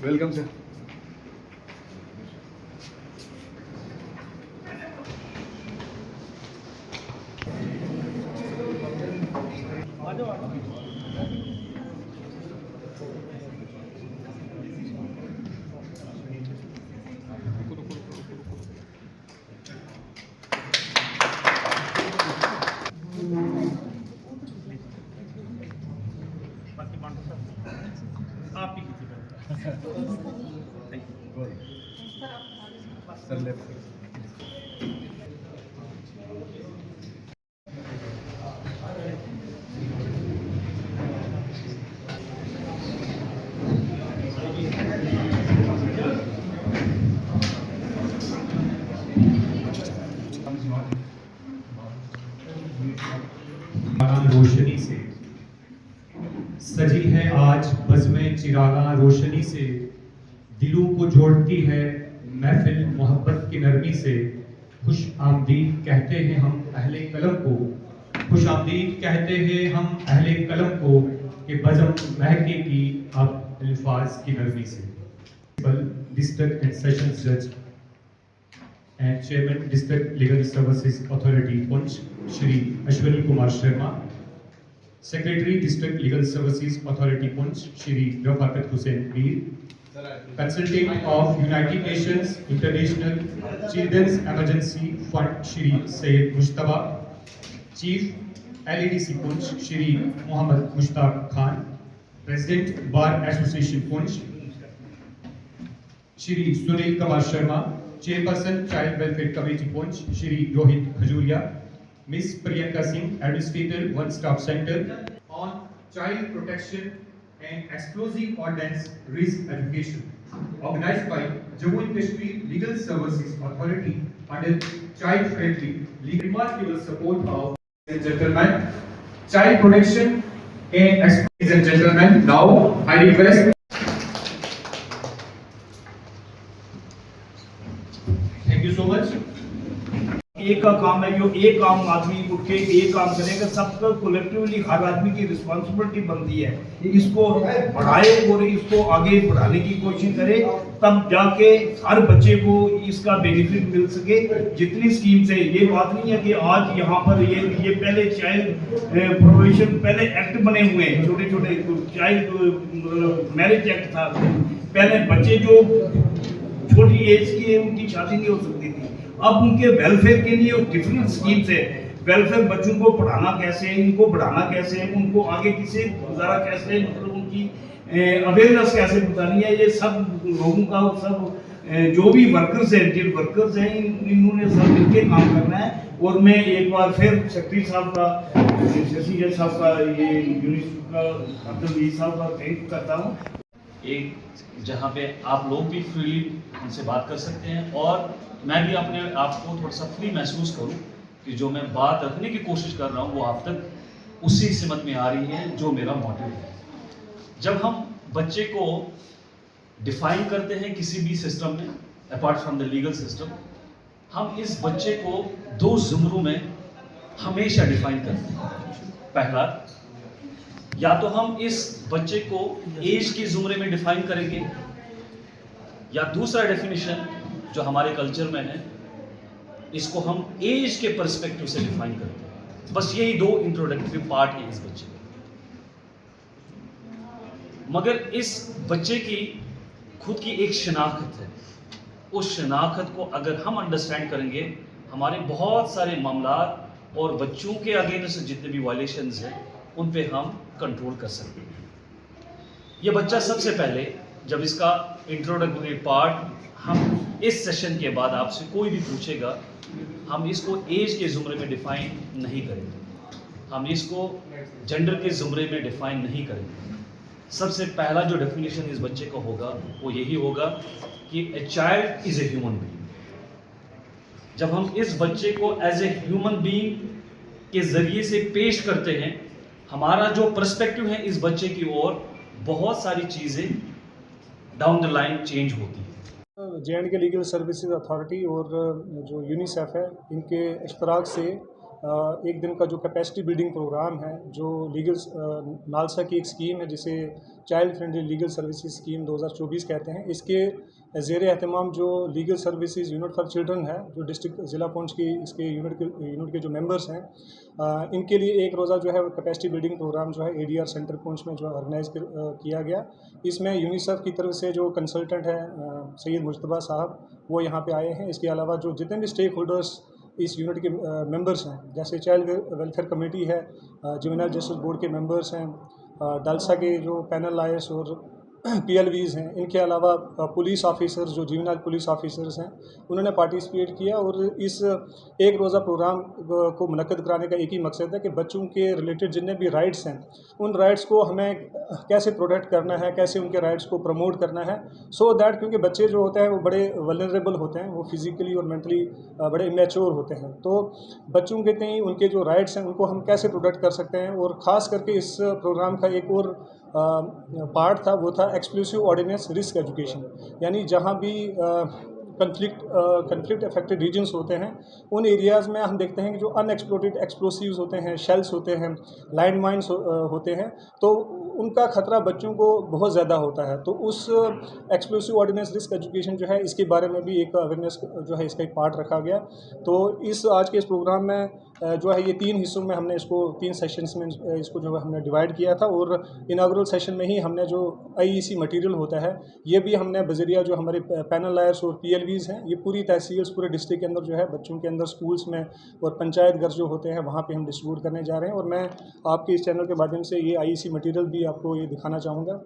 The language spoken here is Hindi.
Welcome sir. आप ही सर लेफ्ट। रोशनी से सजी है आज बज़्म चिरागा रोशनी से, दिलों को जोड़ती है महफिल मोहब्बत की नरमी से। खुश आमदीद कहते हैं हम अहले कलम को, खुश आमदीद कहते हैं हम अहले कलम को, कि बज़्म महके की अब अल्फाज की नरमी से। डिस्ट्रिक्ट एंड सेशंस जज and chairman district legal services authority Poonch Shri Ashwini Kumar Sharma, secretary district legal services authority Poonch Shri Rafaqat Hussain Mir, consultant of United Nations international children's emergency fund Shri Syed Mushtaba, chief LEDC Poonch Shri Mohammad Mushtaq Khan, president bar association Poonch Shri Sunil Kumar Sharma, chairperson child welfare committee Poonch Shri Rohit Khajuria, Miss Priyanka Singh, Administrator, One Stop Center on Child Protection and Explosive Ordnance Risk Education, organized by Jammu and Kashmir Legal Services Authority under Child Friendly Legal. Remarkable support of, ladies and gentlemen, Child Protection and Ladies and gentlemen, now I request. Thank you so much. एक का काम है, जो एक आम आदमी उठ के एक काम करेगा, सबका कलेक्टिवली हर आदमी की रिस्पांसिबिलिटी बनती है। इसको बढ़ाए और इसको आगे बढ़ाने की कोशिश करे, तब जाके हर बच्चे को इसका बेनिफिट मिल सके। जितनी स्कीम से, ये बात नहीं है कि आज यहाँ पर ये पहले चाइल्ड प्रोविजन पहले एक्ट बने हुए हैं, छोटे छोटे चाइल्ड मैरिज एक्ट था। पहले बच्चे जो छोटी एज की उनकी शादी नहीं हो सकती थी, अब उनके वेलफेयर के लिए डिफरेंट स्कीम्स है। वेलफेयर, बच्चों को पढ़ाना कैसे है, इनको बढ़ाना कैसे है, उनको आगे किसे गुजारा कैसे है, मतलब उनकी अवेयरनेस कैसे बतानी है, ये सब लोगों का, सब जो भी वर्कर्स हैं, जिन वर्कर्स हैं, इन्होंने सब मिलकर काम करना है। और मैं एक बार फिर सेक्रेटरी साहब का, शशि जज साहब का, ये यूनिवर्सिटी का अब्दुल अजीज साहब का थैंक करता हूँ। एक जहाँ पे आप लोग भी फ्रीली उनसे बात कर सकते हैं और मैं भी अपने आप को थोड़ा सा फ्री महसूस करूं कि जो मैं बात रखने की कोशिश कर रहा हूं वो आप तक उसी सिमत में आ रही है जो मेरा मोटिव है। जब हम बच्चे को डिफाइन करते हैं किसी भी सिस्टम में, apart from the legal system, हम इस बच्चे को दो जुमरों में हमेशा डिफाइन करते हैं। पहला, या तो हम इस बच्चे को एज के जुमरे में डिफाइन करेंगे, या दूसरा डेफिनेशन जो हमारे कल्चर में है, इसको हम एज के पर्सपेक्टिव से डिफाइन करते हैं। बस यही दो इंट्रोडक्टरी पार्ट है इस बच्चे के। मगर इस बच्चे की खुद की एक शनाख्त है, उस शनाख्त को अगर हम अंडरस्टैंड करेंगे, हमारे बहुत सारे मामला और बच्चों के अगेंस्ट जितने भी वायलेशंस हैं उन पे हम कंट्रोल कर सकते हैं। ये बच्चा सबसे पहले, जब इसका इंट्रोडक्टरी पार्ट हम इस सेशन के बाद आपसे कोई भी पूछेगा, हम इसको एज के ज़ुमरे में डिफ़ाइन नहीं करेंगे, हम इसको जेंडर के ज़ुमरे में डिफ़ाइन नहीं करेंगे। सबसे पहला जो डेफिनेशन इस बच्चे का होगा वो यही होगा कि a child is a human being. जब हम इस बच्चे को एज ए ह्यूमन बीइंग के ज़रिए से पेश करते हैं, हमारा जो पर्सपेक्टिव है इस बच्चे की ओर, बहुत सारी चीज़ें डाउन द लाइन चेंज होती है। जे.एंड.के लीगल सर्विसेज अथॉरिटी और जो यूनिसेफ है, इनके इश्तराक से एक दिन का जो कैपेसिटी बिल्डिंग प्रोग्राम है, जो लीगल नालसा की एक स्कीम है जिसे child friendly legal services scheme 2024 कहते हैं, इसके ज़ेर एहतमाम जो legal services unit for children है, जो डिस्ट्रिक्ट ज़िला पुंछ की इसके यूनिट के जो मेंबर्स हैं, इनके लिए एक रोज़ा जो है कैपेसिटी बिल्डिंग प्रोग्राम जो है ADR सेंटर पुंछ में जो ऑर्गेनाइज किया गया। इसमें यूनिसेफ की तरफ से जो कंसल्टेंट है सैयद मुज्तबा साहब, वो यहाँ पे आए हैं। इसके अलावा जो जितने भी स्टेक होल्डर्स इस यूनिट के मेंबर्स हैं, जैसे चाइल्ड वेलफेयर कमेटी है, जुवेनाइल जस्टिस बोर्ड के मेंबर्स हैं, डालसा के जो पैनल लायर्स और PLVs हैं, इनके अलावा पुलिस ऑफिसर्स जो जुवेनाइल पुलिस ऑफिसर्स हैं, उन्होंने पार्टिसिपेट किया। और इस एक रोज़ा प्रोग्राम को मुनक्कद कराने का एक ही मकसद है कि बच्चों के रिलेटेड जितने भी राइट्स हैं, उन राइट्स को हमें कैसे प्रोटेक्ट करना है, कैसे उनके राइट्स को प्रमोट करना है, सो दैट क्योंकि बच्चे जो होते हैं वो बड़े वल्नरेबल होते हैं, वो फिज़िकली और मेंटली बड़े इमेच्योर होते हैं। तो बच्चों के तय उनके जो राइट्स हैं उनको हम कैसे प्रोटेक्ट कर सकते हैं। और ख़ास करके इस प्रोग्राम का एक और पार्ट था, वो था एक्सप्लोसिव ऑर्डिनेंस रिस्क एजुकेशन, यानी जहाँ भी कन्फ्लिक्ट अफेक्टेड रीजन्स होते हैं, उन एरियाज़ में हम देखते हैं कि जो अनएक्सप्लोडेड एक्सप्लोसिव्स होते हैं, शेल्स होते हैं, लैंड माइन्स होते हैं, तो उनका ख़तरा बच्चों को बहुत ज़्यादा होता है। तो उस एक्सप्लोसिव ऑर्डिनेंस रिस्क एजुकेशन जो है, इसके बारे में भी एक अवेयरनेस जो है इसका एक पार्ट रखा गया। तो आज के इस प्रोग्राम में जो है ये 3 हिस्सों में हमने इसको 3 सेशंस में इसको जो है हमने डिवाइड किया था। और इनागुरल सेशन में ही हमने जो IEC मटेरियल होता है, ये भी हमने बजरिया जो हमारे पैनल लायर्स और PLVs हैं, ये पूरी तहसील्स पूरे डिस्ट्रिक्ट के अंदर जो है बच्चों के अंदर स्कूल्स में और पंचायत घर जो होते हैं वहाँ पे हम डिस्ट्रीब्यूट करने जा रहे हैं। और मैं आपके इस चैनल के माध्यम से ये IEC मटेरियल भी आपको ये दिखाना चाहूँगा।